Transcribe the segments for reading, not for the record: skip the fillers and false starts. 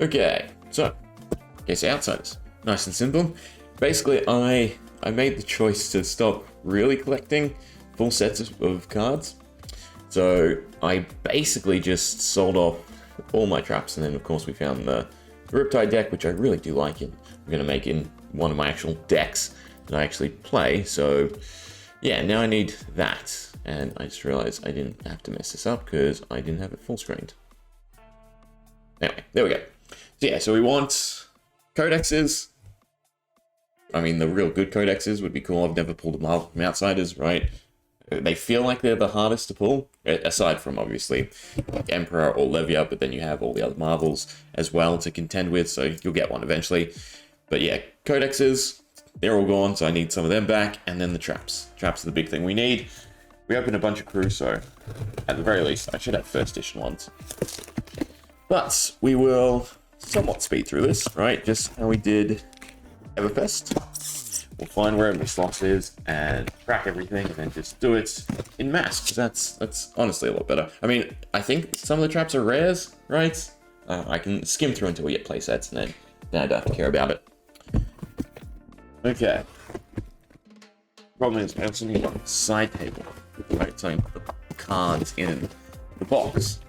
Okay, so, guess Outsiders. Nice and simple. Basically, I made the choice to stop really collecting full sets of cards. So I basically just sold off all my traps, and then of course we found the Riptide deck, which I really do like it. I'm going to make in one of my actual decks that I actually play. So yeah, now I need that. And I just realized I didn't have to mess this up because I didn't have it full screened. Anyway, there we go. So yeah, so we want codexes. I mean, the real good codexes would be cool. I've never pulled them out from Outsiders, right? They feel like they're the hardest to pull, aside from obviously like Emperor or Levia, but then you have all the other Marvels as well to contend with, so you'll get one eventually. But yeah, codexes, they're all gone, so I need some of them back, and then the traps. Traps are the big thing we need. We opened a bunch of crew, so at the very least, I should have first edition ones. But we will somewhat speed through this, right? Just how we did Everfest. We'll find where every slot is and crack everything and then just do it in mass, because that's honestly a lot better. I mean, I think some of the traps are rares, right? I can skim through until we get playsets, and then I don't have to care about it. Okay. Problem is, I also need a side table, right? So I can put the cards in the box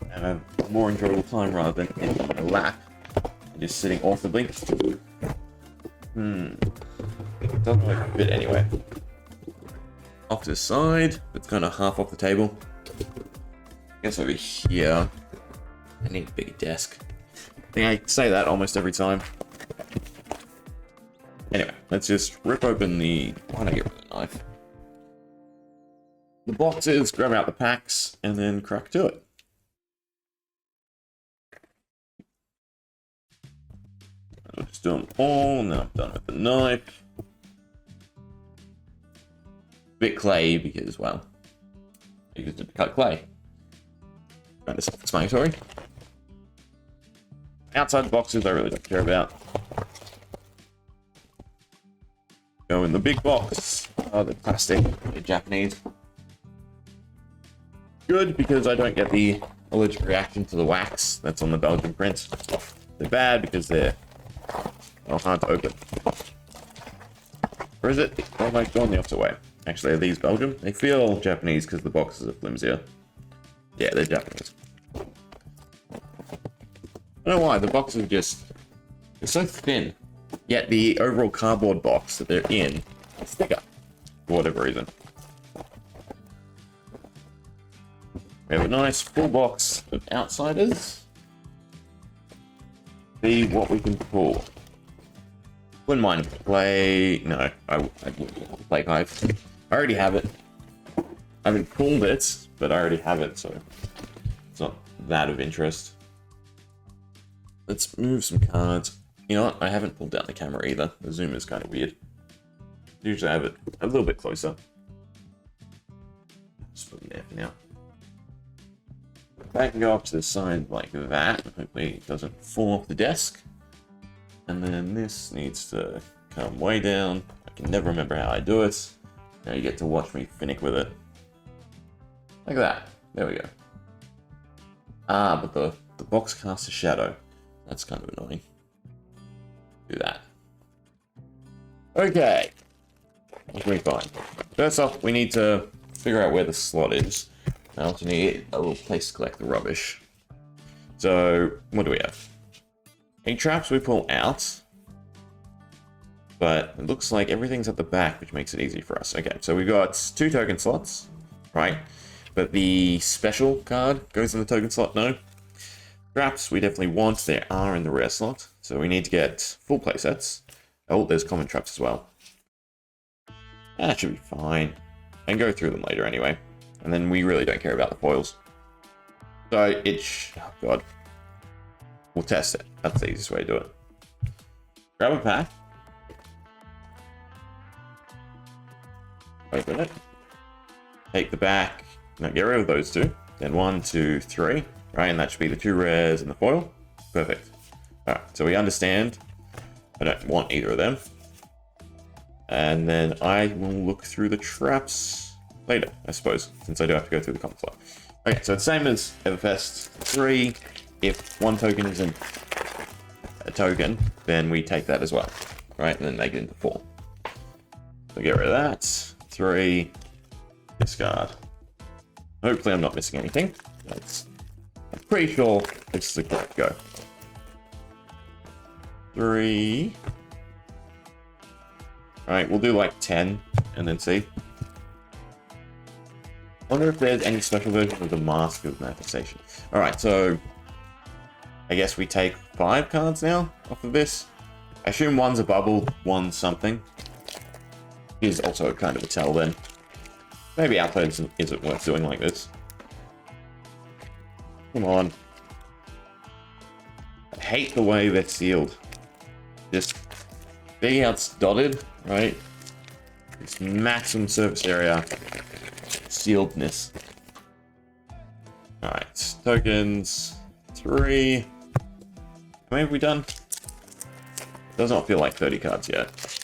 and have a more enjoyable time rather than in my lap and just sitting awkwardly. It doesn't look a bit anyway. Off to the side, it's kind of half off the table. I guess over here, I need a bigger desk. I think I say that almost every time. Anyway, let's just rip open the... Why don't I get rid of the knife? The boxes, grab out the packs, and then crack to it. I'll just do them all, and then I'm done with the knife. Bit clay because, well, I used it to cut clay. Kind of self-explanatory. Outside the boxes, I really don't care about. Go in the big box. Oh, the plastic, the Japanese. Good because I don't get the allergic reaction to the wax that's on the Belgian print. They're bad because they're hard to open. Or is it? Oh, am I going the opposite way? Actually, are these Belgium? They feel Japanese because the boxes are flimsier. Yeah, they're Japanese. I don't know why, the boxes are just... They're so thin. Yet the overall cardboard box that they're in is thicker. For whatever reason. We have a nice full box of Outsiders. See what we can pull. Wouldn't mind play... No, I wouldn't play Hive. I already have it. I haven't pulled it, but I already have it, so it's not that of interest. Let's move some cards. You know what? I haven't pulled down the camera either. The zoom is kind of weird. Usually I have it a little bit closer. Just put it there for now. I can go up to the side like that. Hopefully it doesn't fall off the desk. And then this needs to come way down. I can never remember how I do it. Now you get to watch me finick with it. Like that. There we go. Ah, but the box casts a shadow. That's kind of annoying. Do that. Okay. What can we find? First off, we need to figure out where the slot is. I also need a little place to collect the rubbish. So, what do we have? Any traps we pull out. But it looks like everything's at the back, which makes it easy for us. Okay, so we've got 2 token slots, right? But the special card goes in the token slot, no. Traps we definitely want, there are in the rare slot. So we need to get full playsets. Oh, there's common traps as well. That should be fine. I can go through them later anyway. And then we really don't care about the foils. So oh god. We'll test it. That's the easiest way to do it. Grab a pack. Open it. Take the back. No, get rid of those 2. Then 1, 2, 3. Right, and that should be the 2 rares and the foil. Perfect. Alright, so we understand. I don't want either of them. And then I will look through the traps later, I suppose, since I do have to go through the common slot. Okay, so it's same as Everfest 3. If 1 token isn't a token, then we take that as well, right? And then make it into 4. So get rid of that. 3, discard. Hopefully I'm not missing anything. I'm pretty sure this is the correct go. 3. Alright, we'll do like 10 and then see. Wonder if there's any special version of the Mask of Manifestation. Alright, so I guess we take 5 cards now off of this. I assume one's a bubble, one's something. Is also kind of a tell then. Maybe Outplay isn't worth doing like this. Come on. I hate the way they're sealed. Just big outs dotted, right? This maximum surface area sealedness. Alright, tokens 3. How many have we done? Does not feel like 30 cards yet.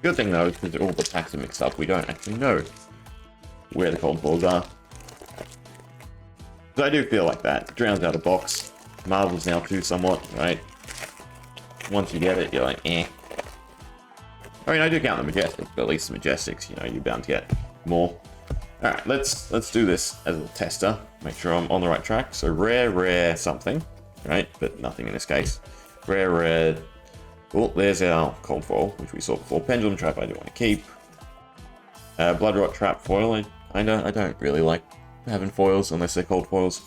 Good thing though, is because all the packs are mixed up, we don't actually know where the cold balls are. So I do feel like that. It drowns out a box. Marvel's now too somewhat, right? Once you get it, you're like, eh. I mean, I do count the Majestics, but at least the Majestics, you know, you're bound to get more. Alright, let's do this as a tester. Make sure I'm on the right track. So rare, something, right? But nothing in this case. Rare. Oh, there's our cold foil, which we saw before. Pendulum Trap I do want to keep. Blood Rot Trap foil, I don't really like having foils unless they're cold foils.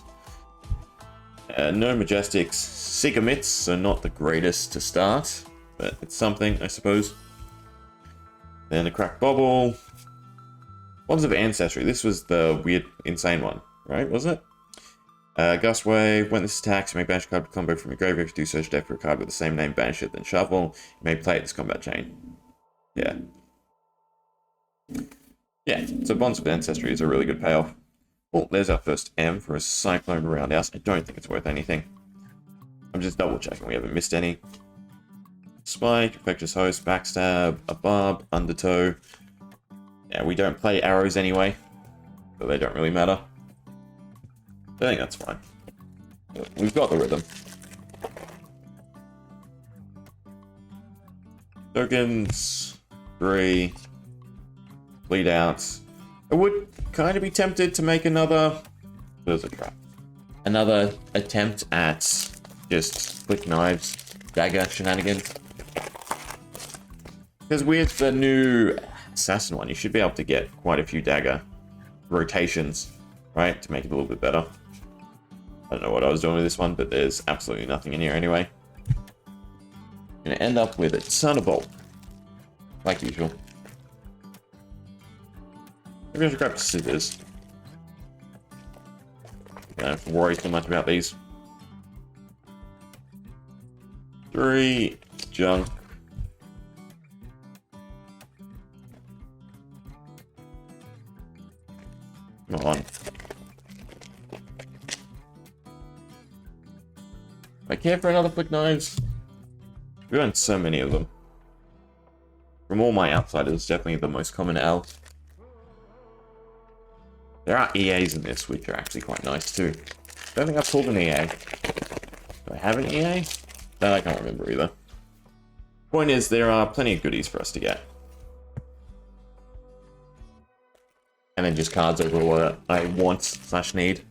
No Majestics. Seeker Myths, so not the greatest to start, but it's something, I suppose. Then a Cracked Bobble. Wands of Ancestry. This was the weird, insane one, right? Was it? Gust Wave. When this attacks, you may banish a card combo from your graveyard. If you do search deck for a card with the same name, banish it, then shuffle. You may play it this combat chain. Yeah. Yeah, so Bonds of Ancestry is a really good payoff. Oh, there's our first M for a Cyclone Roundhouse. I don't think it's worth anything. I'm just double checking we haven't missed any. Spike, Infectious Host, Backstab, a Barb, Undertow. Yeah, we don't play arrows anyway, so they don't really matter. I think that's fine. We've got the rhythm. Tokens, 3, bleed out. I would kind of be tempted to make another. There's a trap. Another attempt at just quick knives, dagger shenanigans. Because with the new assassin one, you should be able to get quite a few dagger rotations, right, to make it a little bit better. I don't know what I was doing with this one, but there's absolutely nothing in here anyway. Gonna end up with a ton of bolt, like usual. Maybe I should grab scissors. I don't have to worry too much about these. 3, junk. Come on. I care for another flick knives. We've done so many of them. From all my outsiders, definitely the most common L. There are EAs in this, which are actually quite nice too. Don't think I've pulled an EA. Do I have an EA? That I can't remember either. Point is, there are plenty of goodies for us to get. And then just cards over what I want/need.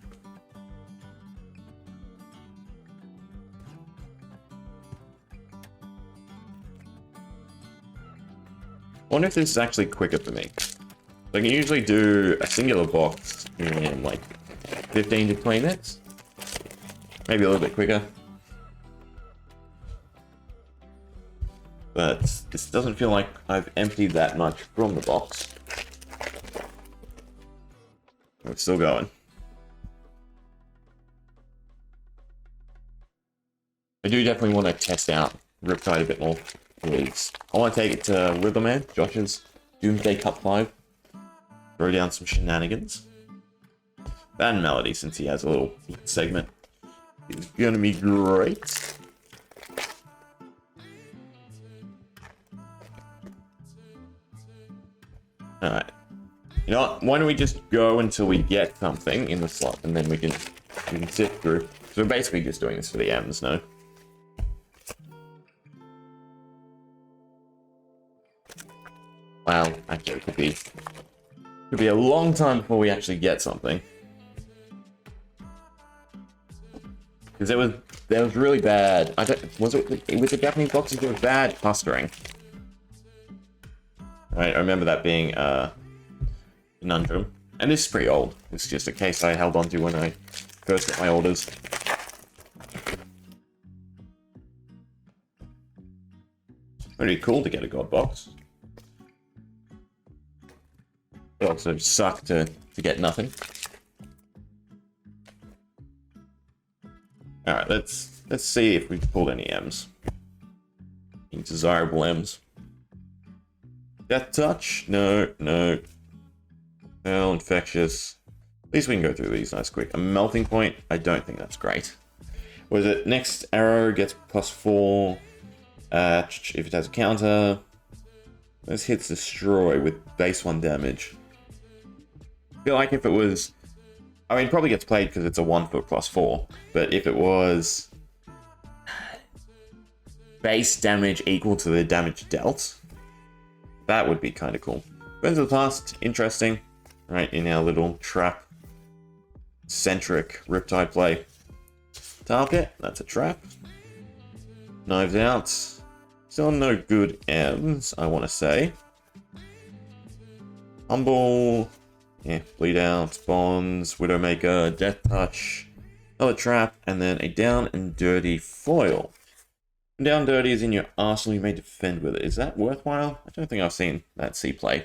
I wonder if this is actually quicker for me. So I can usually do a singular box in like 15 to 20 minutes. Maybe a little bit quicker. But this doesn't feel like I've emptied that much from the box. We're still going. I do definitely want to test out Riptide a bit more. Please. I want to take it to Riddleman, Josh's Doomsday Cup 5. Throw down some shenanigans. And Melody, since he has a little segment, is going to be great. Alright. You know what? Why don't we just go until we get something in the slot, and then we can sift through. So we're basically just doing this for the M's, no? Wow, actually, it could be a long time before we actually get something. Because there was really bad. Was it with the Japanese boxes? There was bad clustering. Right, I remember that being a conundrum. And this is pretty old. It's just a case I held onto when I first got my orders. Pretty cool to get a god box. It also sucked to get nothing. Alright, let's see if we've pulled any M's. Any desirable M's. Death Touch? No. Well, Infectious. At least we can go through these nice quick. A Melting Point? I don't think that's great. Was it next arrow gets +4 if it has a counter? Those hits destroy with base 1 damage. I feel like if it was... I mean, it probably gets played because it's a 1 foot +4. But if it was... base damage equal to the damage dealt, that would be kind of cool. Burns of the Past, interesting. Right, in our little trap-centric Riptide play. Target, that's a trap. Knives Out. Still no good M's, I want to say. Humble. Yeah, Bleed Out, Bonds, Widowmaker, Death Touch, another trap, and then a Down and Dirty foil. Down Dirty is in your arsenal, you may defend with it. Is that worthwhile? I don't think I've seen that C play.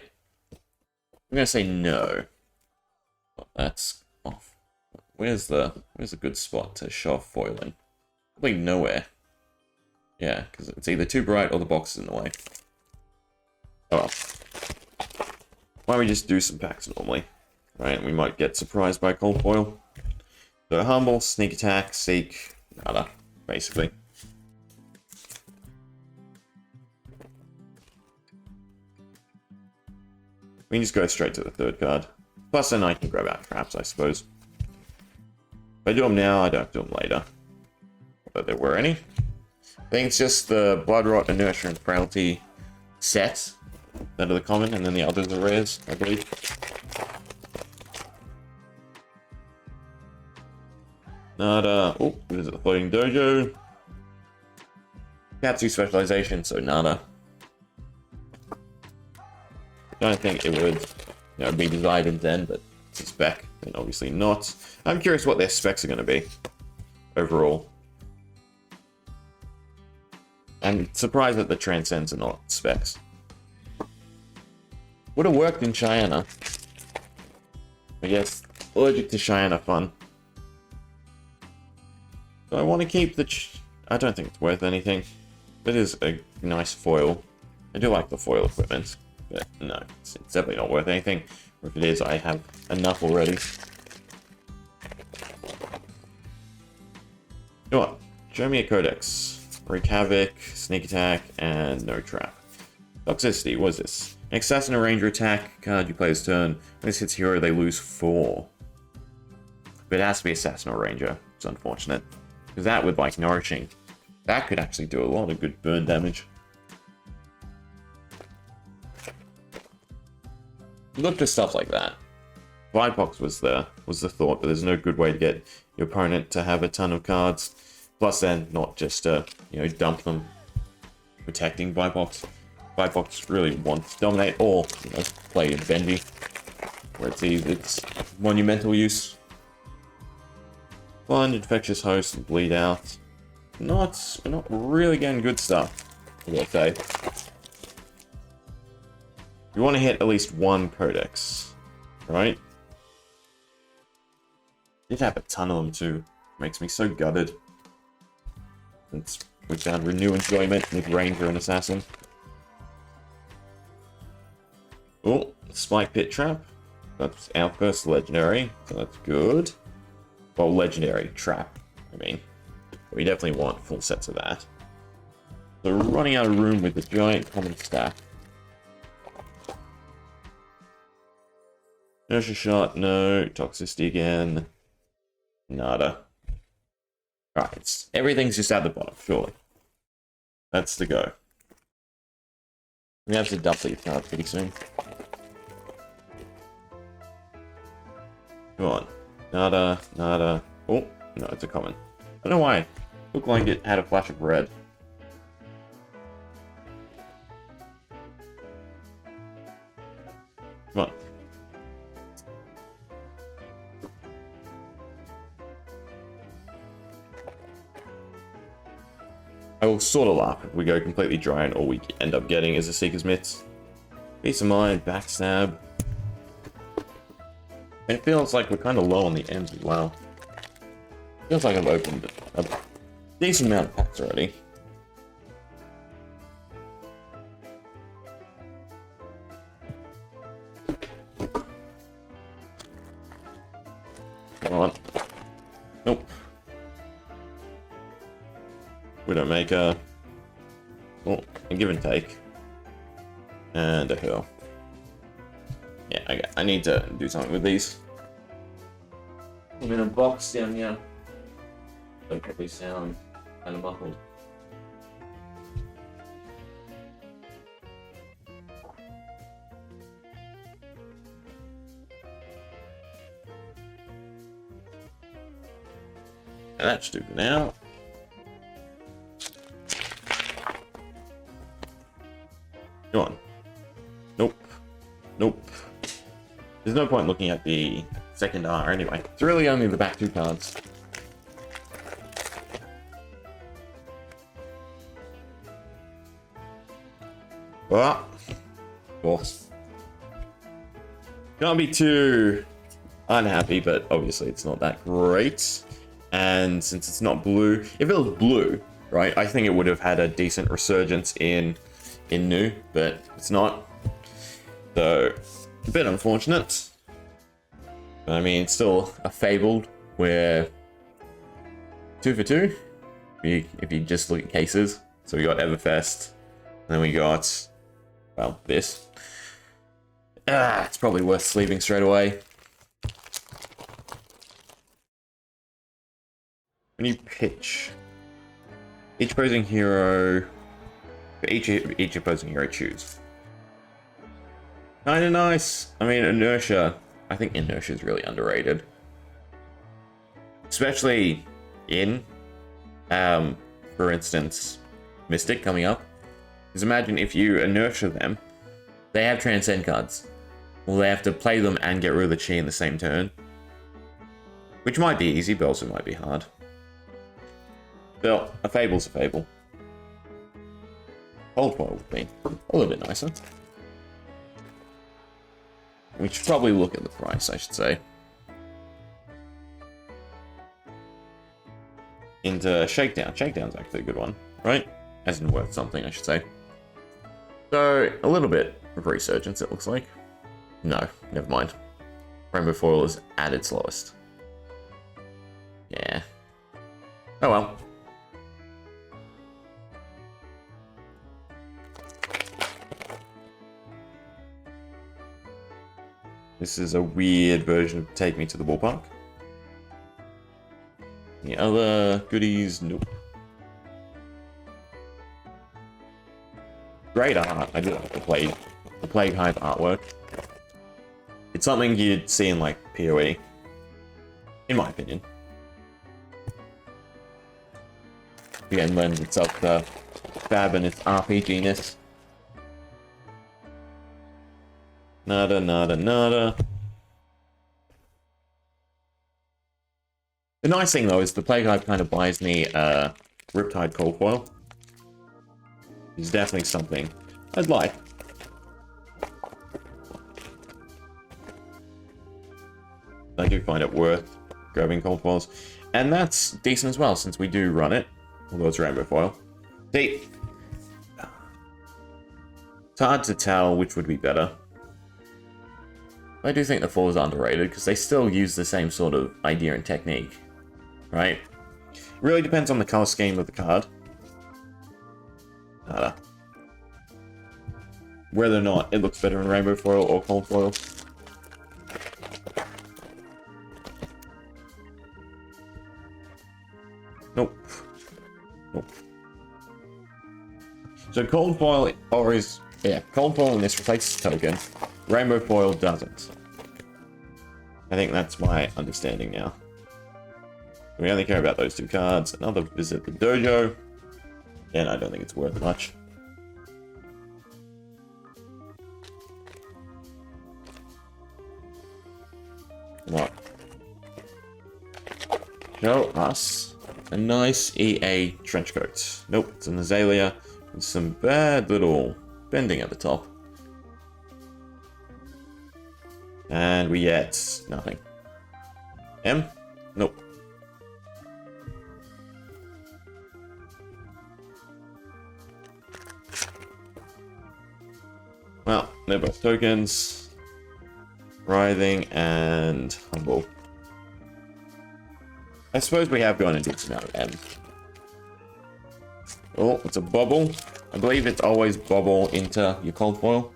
I'm gonna say no. Oh, that's off. Where's a good spot to show off foiling? Probably nowhere. Yeah, because it's either too bright or the box is in the way. Oh well. Why don't we just do some packs normally? Right, we might get surprised by cold foil. So Humble, Sneak Attack, Seek, nada, basically. We can just go straight to the third card. Plus then I can grab out traps, I suppose. If I do them now, I don't do them later. But there were any. I think it's just the Blood Rot, Inertia, and Frailty sets that are the common, and then the others are rares, I believe. Nada. Oh, this is the Floating Dojo. Katsu Specialization, so nada. Don't think it would, be desired in Zen, but it's a spec, and obviously not. I'm curious what their specs are going to be overall. I'm surprised that the Transcends are not specs. Would have worked in Cheyenne. I guess allergic to Cheyenne fun. Do I want to keep the... I don't think it's worth anything. It is a nice foil. I do like the foil equipment. But no, it's definitely not worth anything. Or if it is, I have enough already. You know what? Show me a Codex. Wreak Havoc, Sneak Attack, and no trap. Toxicity, what is this? An Assassin or Ranger attack card you play this turn. When this hits hero, they lose 4. But it has to be Assassin or Ranger. It's unfortunate. Because that with, like, Nourishing, that could actually do a lot of good burn damage. Look for stuff like that. Vipox was the thought, but there's no good way to get your opponent to have a ton of cards. Plus then, not just to, dump them. Protecting Vipox. Vipox really wants to dominate or, play in Benji. Where it's monumental use. Fun, Infectious Host, and Bleed Out. We're not really getting good stuff, I gotta say. You want to hit at least one Codex, right? Did have a ton of them too. Makes me so gutted. Since we found Renew Enjoyment with Ranger and Assassin. Oh, Spike Pit Trap. That's our first legendary, so that's good. Well, legendary trap, I mean. We definitely want full sets of that. So we're running out of room with the giant common stack. Inertia shot, no. Toxicity again. Nada. Right, everything's just at the bottom, surely. That's the go. We have to double your card pretty soon. Come on. Nada, nada. Oh, no, it's a common. I don't know why. Looked like it had a flash of red. Come on. I will sort of laugh if we go completely dry and all we end up getting is a Seeker's Mitts. Peace of Mind, Backstab. And it feels like we're kind of low on the ends as well. Feels like I've opened a decent amount of packs already. Come on. Nope. We don't make a... Oh, a give and take. And a hurl. Yeah, I need to do something with these. I'm in a box down here. They'll probably sound kind of muffled. And that should do for now. Come on. Nope. Nope. There's no point looking at the second R anyway. It's really only the back two cards. Well, of course. Can't be too unhappy, but obviously it's not that great. And since it's not blue, if it was blue, right, I think it would have had a decent resurgence in new, but it's not. So, a bit unfortunate. But I mean, it's still a fabled where 2 for 2. If you just look at cases. So we got Everfest, and then we got, well, this. It's probably worth sleeving straight away. When you pitch, each opposing hero, each opposing hero choose. Kinda nice. I mean, Inertia. I think Inertia is really underrated. Especially in, for instance, Mystic coming up. Because imagine if you Inertia them, they have Transcend cards. Well, they have to play them and get rid of the Chi in the same turn. Which might be easy, but also might be hard. Still, a Fable's a Fable. Cold Foil would be a little bit nicer. We should probably look at the price, I should say. Into Shakedown. Shakedown's actually a good one, right? As in worth something, I should say. So, a little bit of resurgence, it looks like. No, never mind. Rainbow Foil is at its lowest. Yeah. Oh well. This is a weird version of Take Me to the Ballpark. Any other goodies? Nope. Great art. I do like the Plague Hive artwork. It's something you'd see in like PoE, in my opinion. Again, lends itself to Fab and its RPG-ness. Nada, nada, nada. The nice thing though is the Plague Hive kind of buys me Riptide Cold Foil. It's definitely something I'd like. I do find it worth grabbing Cold Foils. And that's decent as well, since we do run it. Although it's Rainbow Foil. See, it's hard to tell which would be better. I do think the foil is underrated, because they still use the same sort of idea and technique. Right? It really depends on the color scheme of the card. Nada. Whether or not it looks better in Rainbow Foil or Cold Foil. Nope. Nope. So cold foil always, yeah, cold foil in this replaces token. Rainbow foil doesn't. I think that's my understanding now. We only care about those two cards. Another visit the dojo. And I don't think it's worth much. Come on. Show us a nice EA trench coat. Nope, it's an azalea with some bad little bending at the top. And we get nothing. M? Nope. Well, they're both tokens. Writhing and humble. I suppose we have gone into this now, M. Oh, it's a bubble. I believe it's always bubble into your cold foil.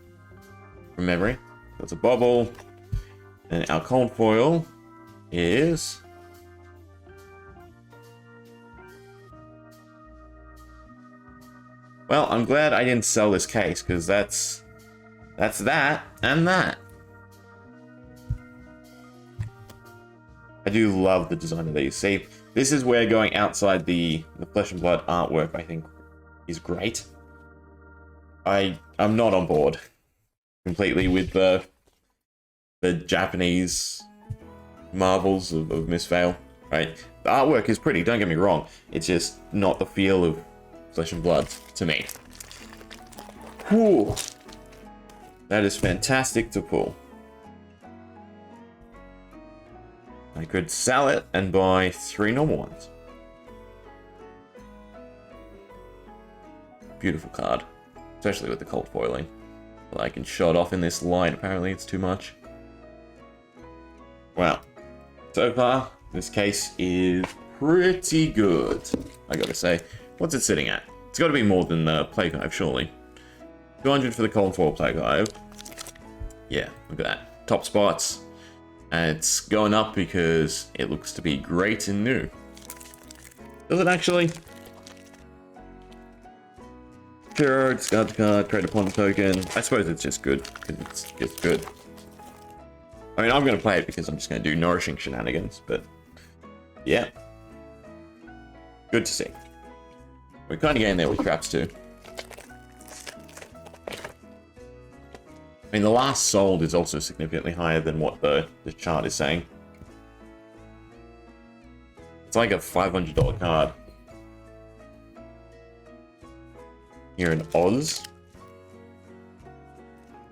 From memory. So it's a bubble. And our cold foil is... Well, I'm glad I didn't sell this case, because that's that and that. I do love the design of these. See, this is where going outside the flesh and blood artwork, I think, is great. I'm not on board completely with the Japanese marvels of Miss Vale, right? The artwork is pretty, don't get me wrong. It's just not the feel of flesh and blood to me. Whew. That is fantastic to pull. I could sell it and buy 3 normal ones. Beautiful card. Especially with the cold foiling. Well, I can shut off in this light, apparently it's too much. Wow. So far, this case is pretty good, I gotta say. What's it sitting at? It's gotta be more than the Plague Hive, surely. 200 for the cold foil Plague Hive. Yeah, look at that. Top spots. And it's going up because it looks to be great and new. Does it actually? Sure, discard the card, create a pawn token. I suppose it's just good, because it's just good. I mean, I'm going to play it because I'm just going to do nourishing shenanigans, but yeah. Good to see. We're kind of getting there with traps too. I mean, the last sold is also significantly higher than what the chart is saying. It's like a $500 card. Here in Oz.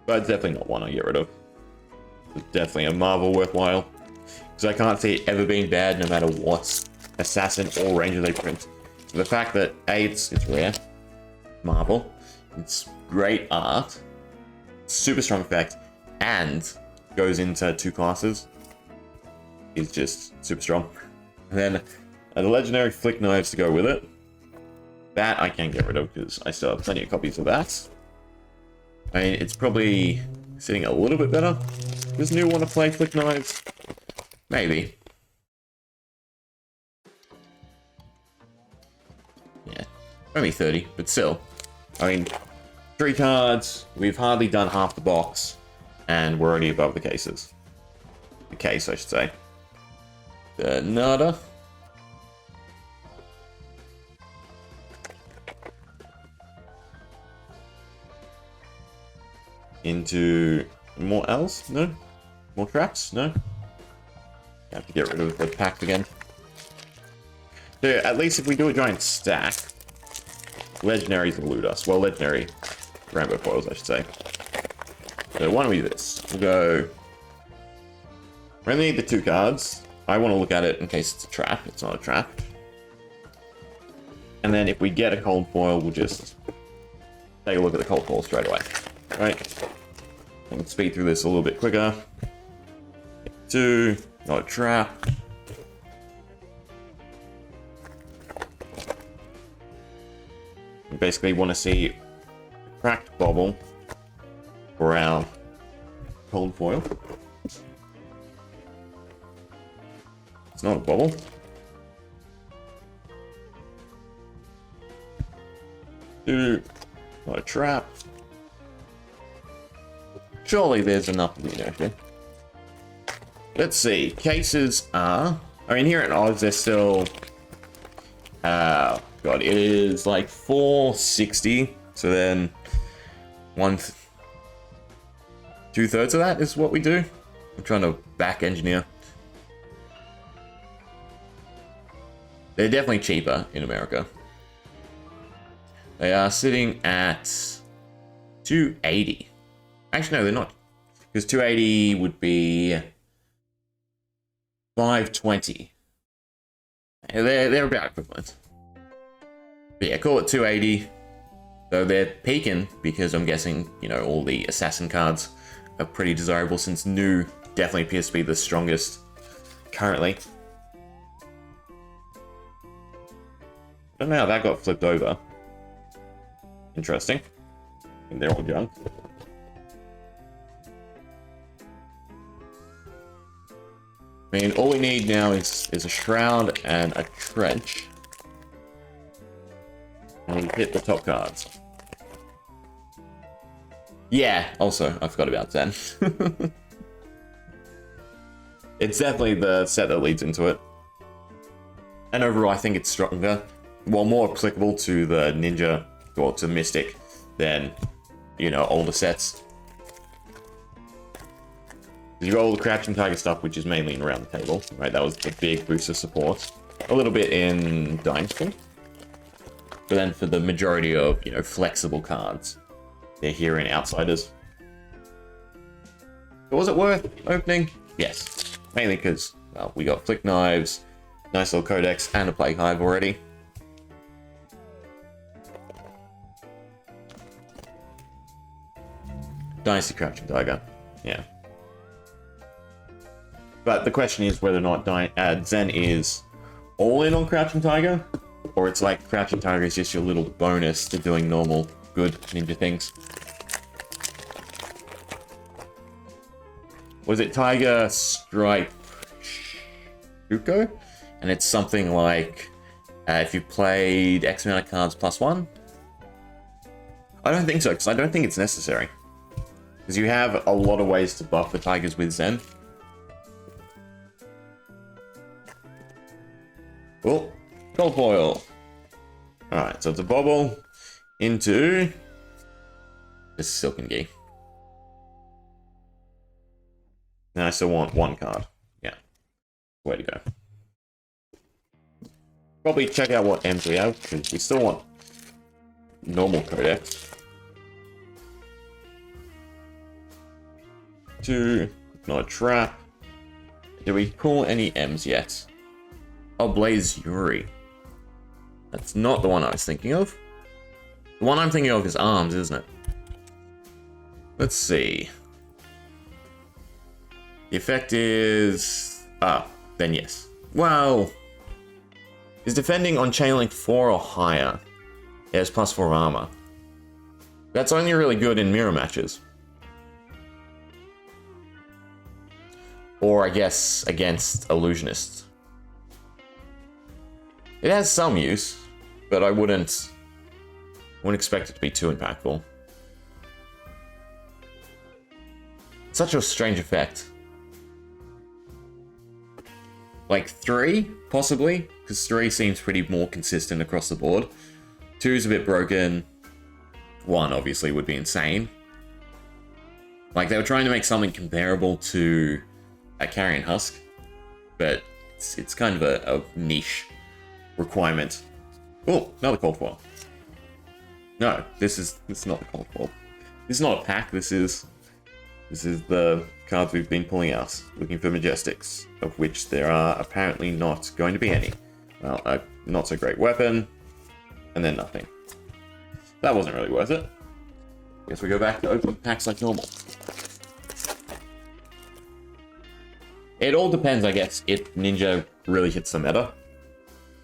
But it's definitely not one I get rid of. It's definitely a Marvel worthwhile. Because I can't see it ever being bad no matter what Assassin or Ranger they print. So the fact that A, it's rare. Marvel. It's great art. Super strong effect, and goes into 2 classes, is just super strong. And then the legendary flick knives to go with it. That I can't get rid of because I still have plenty of copies of that. I mean, it's probably sitting a little bit better. Does new want to play flick knives? Maybe. Yeah, only 30, but still. I mean, 3 cards, we've hardly done half the box, and we're already above the cases. The case, I should say. Nada. Into more L's? No? More traps? No? Have to get rid of the pack again. So at least if we do a giant stack, legendaries will loot us. Well, legendary rainbow foils, I should say. So why don't we do this? We'll go... We only need the 2 cards. I want to look at it in case it's a trap. It's not a trap. And then if we get a cold foil, we'll just take a look at the cold foil straight away. Right? I can speed through this a little bit quicker. 2, not a trap. We basically want to see a cracked bubble for our cold foil. It's not a bubble. 2, not a trap. Surely there's enough of the inertia. Let's see. Cases are... I mean, here at odds, they're still... God, it is like 460. So then... 2/3 of that is what we do. I'm trying to back engineer. They're definitely cheaper in America. They are sitting at 280. Actually, no, they're not. Because 280 would be 520. They're about equivalent. But yeah, call it 280. So they're peaking because I'm guessing, you know, all the assassin cards are pretty desirable since new definitely appears to be the strongest currently. I don't know how that got flipped over. Interesting. I think they're all junk. I mean, all we need now is a shroud and a trench. And we hit the top cards. Yeah, also, I forgot about Zen. It's definitely the set that leads into it. And overall, I think it's stronger. Well, more applicable to the ninja, or to Mystic, than, you know, older sets. You got all the Crouching Tiger stuff, which is mainly around the table, right? That was the big boost of support. A little bit in Dynasty. But then for the majority of, you know, flexible cards, they're here in Outsiders. But was it worth opening? Yes. Mainly because, well, we got Flick Knives, nice little Codex, and a Plague Hive already. Dynasty Crouching Tiger. Yeah. But the question is whether or not Zen is all in on Crouching Tiger, or it's like Crouching Tiger is just your little bonus to doing normal, good ninja things. Was it Tiger Stripe Shuko? And it's something like, if you played X amount of cards +1? I don't think so, because I don't think it's necessary. Because you have a lot of ways to buff the Tigers with Zen. Oh, gold foil. Alright, so it's a bobble into this Silken Gi. Now I still want one card. Yeah. Way to go. Probably check out what M's we have, because we still want normal Codex. 2, not a trap. Did we pull any M's yet? Oh, Blaze Yuri. That's not the one I was thinking of. The one I'm thinking of is Arms, isn't it? Let's see. The effect is... then yes. Well... is defending on chain link 4 or higher. It has +4 armor. That's only really good in mirror matches. Or, I guess, against illusionists. It has some use, but I wouldn't expect it to be too impactful. Such a strange effect. Like 3, possibly, because 3 seems pretty more consistent across the board. 2 is a bit broken. 1 obviously would be insane. Like they were trying to make something comparable to a Carrion Husk, but it's kind of a niche requirement. Oh, another cold foil. No, this is not the cold foil. This is not a pack. This is the cards we've been pulling out, looking for Majestics, of which there are apparently not going to be any. Well, a not so great weapon, and then nothing. That wasn't really worth it. Guess we go back to opening packs like normal. It all depends, I guess, if Ninja really hits the meta.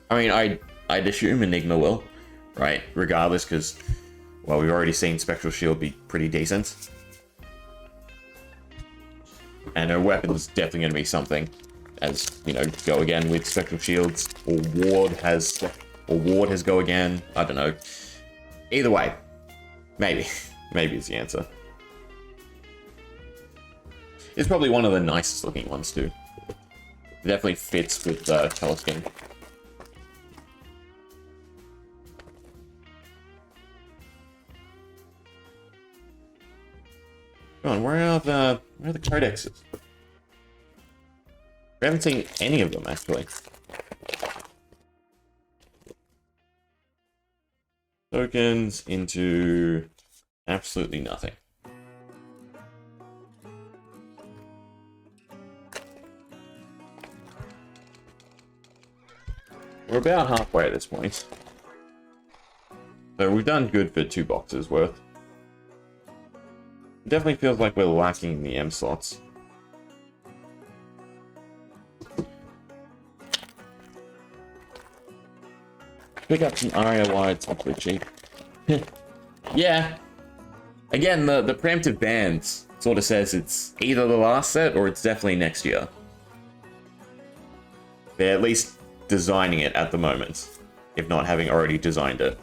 I mean, I'd assume Enigma will, right? Regardless, because, well, we've already seen Spectral Shield be pretty decent. And her weapon's definitely going to be something, as, you know, go again with Spectral Shields, or Ward has go again, I don't know. Either way, maybe. Maybe is the answer. It's probably one of the nicest looking ones too. It definitely fits with the color scheme. Come on, where are the codexes? We haven't seen any of them actually. Tokens into absolutely nothing. We're about halfway at this point. So we've done good for 2 boxes worth. It definitely feels like we're lacking the M slots. Pick up some ROI, it's awfully cheap. Yeah. Again, the preemptive bans sort of says it's either the last set or it's definitely next year. They're at least designing it at the moment, if not having already designed it.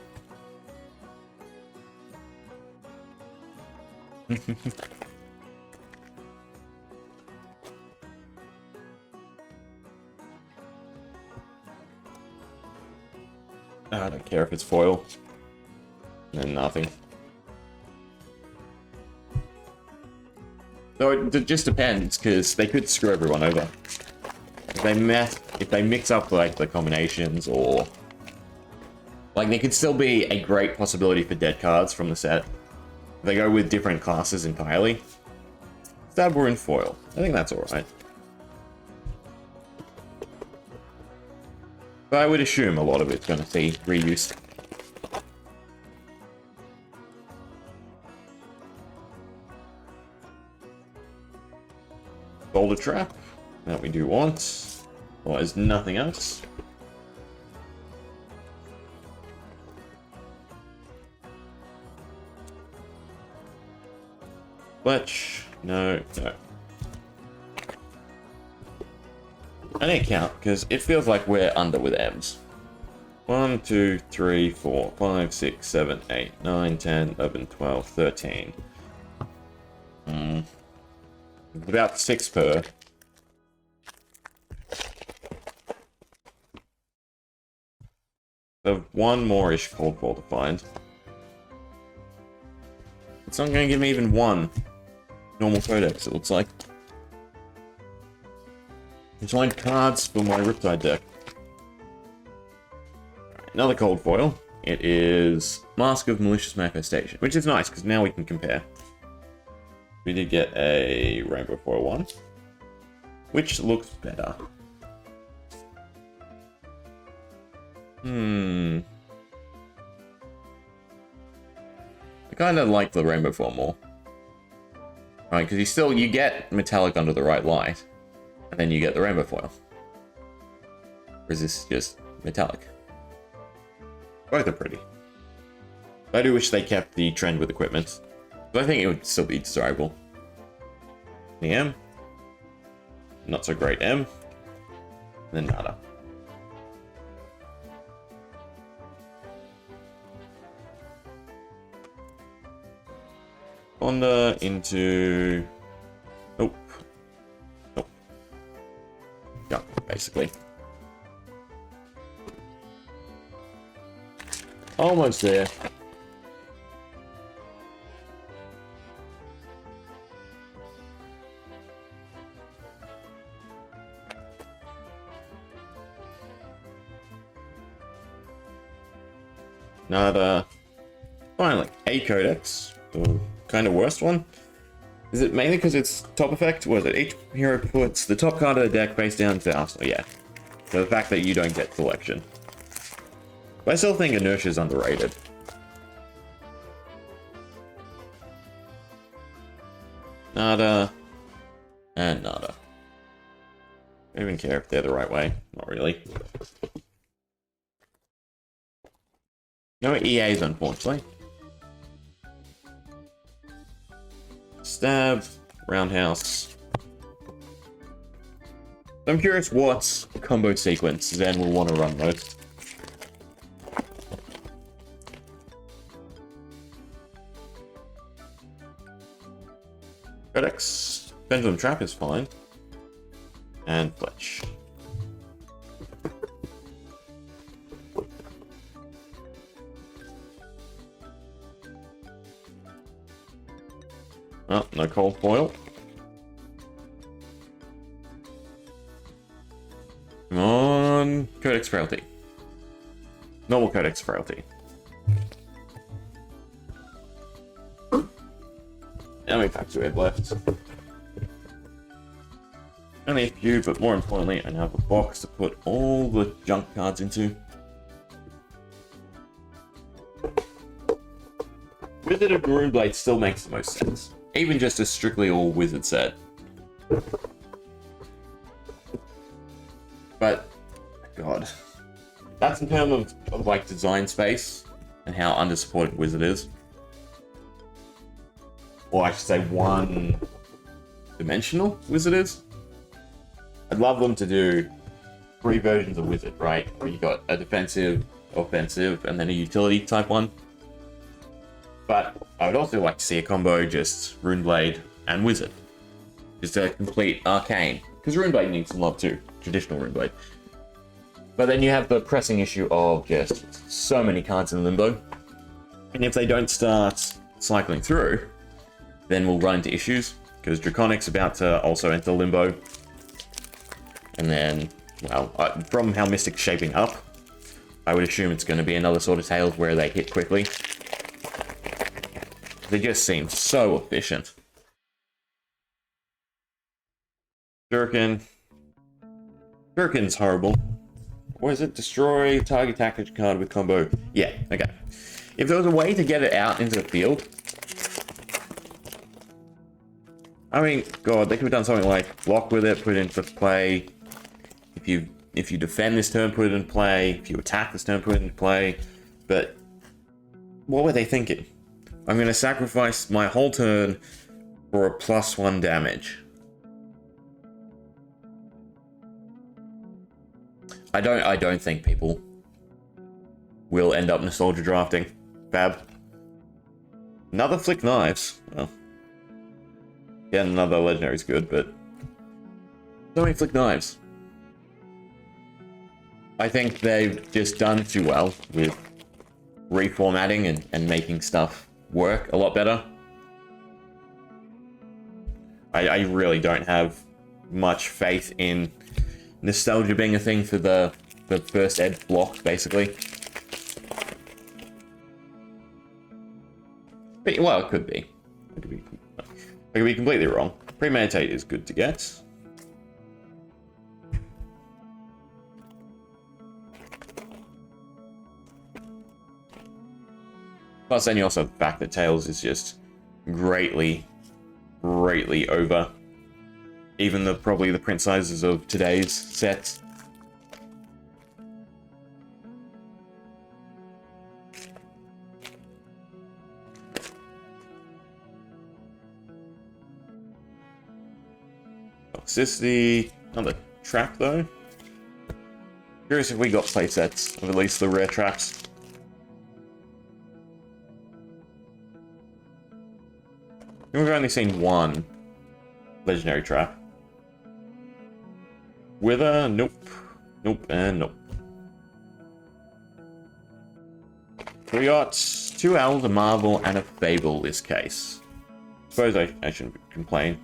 I don't care if it's foil. And nothing. So it just depends, because they could screw everyone over. If they mix up like the combinations, or like there could still be a great possibility for dead cards from the set. If they go with different classes entirely. Stab or in foil. I think that's alright. But I would assume a lot of it's going to see reuse. Boulder Trap. That we do want. Otherwise, nothing else. Fletch. No, no. I didn't count, because it feels like we're under with M's. 1, 2, 3, 4, 5, 6, 7, 8, 9, 10, 11, 12, 13. About 6 per. So 1 more-ish cold ball to find. It's not going to give me even 1 normal codex, it looks like. Let's find cards for my Riptide deck. Another cold foil. It is Mask of Malicious Manifestation, which is nice because now we can compare. We did get a Rainbow Foil one, which looks better. I kind of like the Rainbow Foil more. Right, because you get metallic under the right light. And then you get the rainbow foil. Whereas this is just metallic. Both are pretty. But I do wish they kept the trend with equipment. But I think it would still be desirable. The M. Not so great M. And then nada. Honda into... Nope. Nope. Yeah, basically. Almost there. Nada. Finally, a codex. The kind of worst one. Is it mainly because it's top effect? Was it each hero puts the top card of the deck face down to house? Oh, yeah. So the fact that you don't get selection. But I still think inertia is underrated. Nada. And nada. I don't even care if they're the right way. Not really. No EAs, unfortunately. Stab. Roundhouse. I'm curious what combo sequence Zen will want to run most. Codex. Pendulum Trap is fine. And Fletch. Oh, no cold foil. Come on, Codex Frailty. Normal Codex Frailty. How many packs do we have left? Only a few, but more importantly, I now have a box to put all the junk cards into. Wizard of Runeblade still makes the most sense. Even just a strictly all wizard set. But, God. That's in terms of like design space and how undersupported wizard is. Or I should say one-dimensional wizard is. I'd love them to do 3 versions of wizard, right? Where you got a defensive, offensive, and then a utility type one. But I would also like to see a combo just Runeblade and Wizard. Just a complete arcane. Because Runeblade needs some love too. Traditional Runeblade. But then you have the pressing issue of just so many cards in Limbo. And if they don't start cycling through, then we'll run into issues. Because Draconic's about to also enter Limbo. And then, well, from how Mystic's shaping up, I would assume it's going to be another sort of Tales where they hit quickly. They just seem so efficient. Shuriken. Shuriken's horrible. What is it? Destroy target tactics card with combo. Yeah, okay. If there was a way to get it out into the field, I mean, God, they could have done something like block with it, put it into play. If you defend this turn, put it in play. If you attack this turn, put it in play. But what were they thinking? I'm going to sacrifice my whole turn for a +1 damage. I don't think people will end up nostalgia drafting Fab. Another Flick Knives. Well, yeah, another legendary is good, but so many Flick Knives. I think they've just done too well with reformatting and making stuff work a lot better. I really don't have much faith in nostalgia being a thing for the first ed block, basically. But, well, it could be. I could be completely wrong. Premeditate is good to get. Plus, then you also have the fact that Tails is just greatly over even probably the print sizes of today's sets. Toxicity, another trap though. Curious if we got playsets of at least the rare traps. I think we've only seen one legendary trap. Wither, nope. Nope, and nope. We got 2 Owls, a Marvel, and a Fable this case. Suppose I shouldn't complain.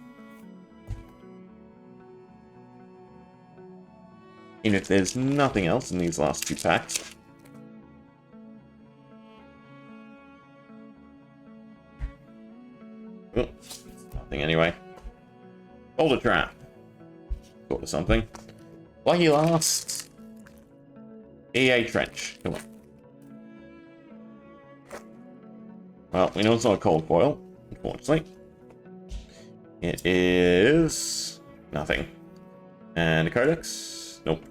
Even if there's nothing else in these last 2 packs. Oh, nothing anyway. Boulder Trap. Thought of something. Lucky Last. EA Trench. Come on. Well, we know it's not a cold foil, unfortunately. It is nothing. And a Codex? Nope.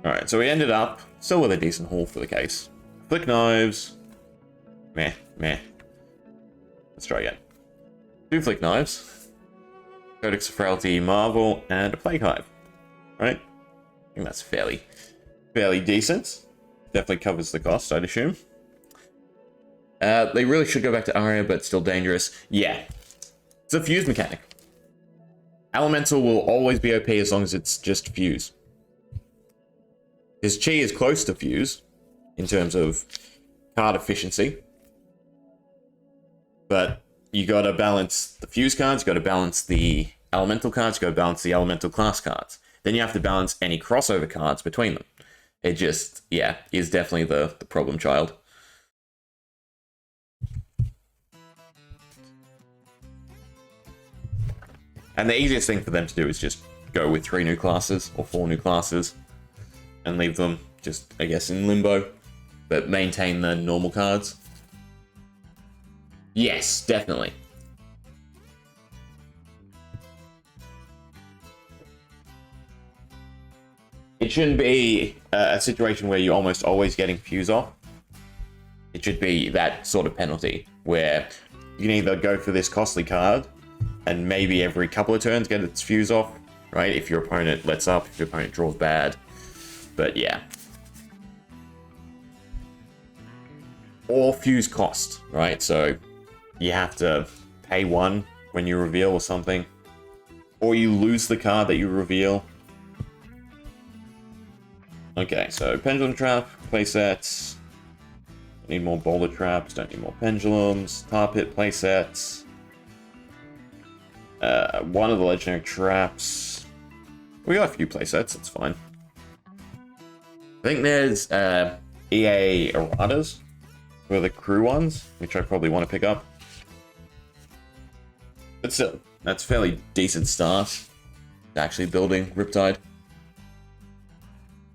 Alright, so we ended up still with a decent haul for the case. Flick Knives. Meh, meh. Let's try again. 2 Flick Knives. Codex of Frailty, Marvel, and a Plague Hive. Right? I think that's fairly decent. Definitely covers the cost, I'd assume. They really should go back to Aria, but still dangerous. Yeah. It's a fuse mechanic. Elemental will always be OP as long as it's just fuse. His chi is close to fuse in terms of card efficiency. But you gotta balance the fuse cards, you gotta balance the elemental cards, you gotta balance the elemental class cards. Then you have to balance any crossover cards between them. It just, yeah, is definitely the problem child. And the easiest thing for them to do is just go with 3 new classes or 4 new classes and leave them just, I guess, in limbo, but maintain the normal cards. Yes, definitely. It shouldn't be a situation where you're almost always getting fuse off. It should be that sort of penalty where you can either go for this costly card and maybe every couple of turns get its fuse off, right? If your opponent lets up, if your opponent draws bad. But yeah. Or fuse cost, right? So you have to pay 1 when you reveal or something. Or you lose the card that you reveal. Okay, so Pendulum Trap, playsets. Need more Boulder Traps, don't need more Pendulums. Tar Pit playsets. 1 of the Legendary Traps. We got a few playsets, that's fine. I think there's EA Erratas for the crew ones, which I probably want to pick up. But still, that's a fairly decent start to actually building Riptide.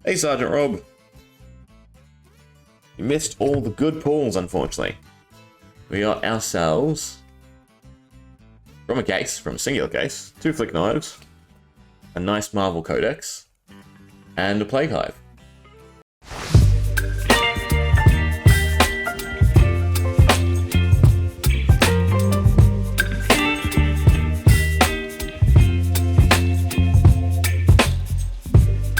Hey, Sergeant Rob. You missed all the good pulls, unfortunately. We got ourselves, from a singular case, 2 Flick Knives, a nice Marvel Codex, and a Plague Hive.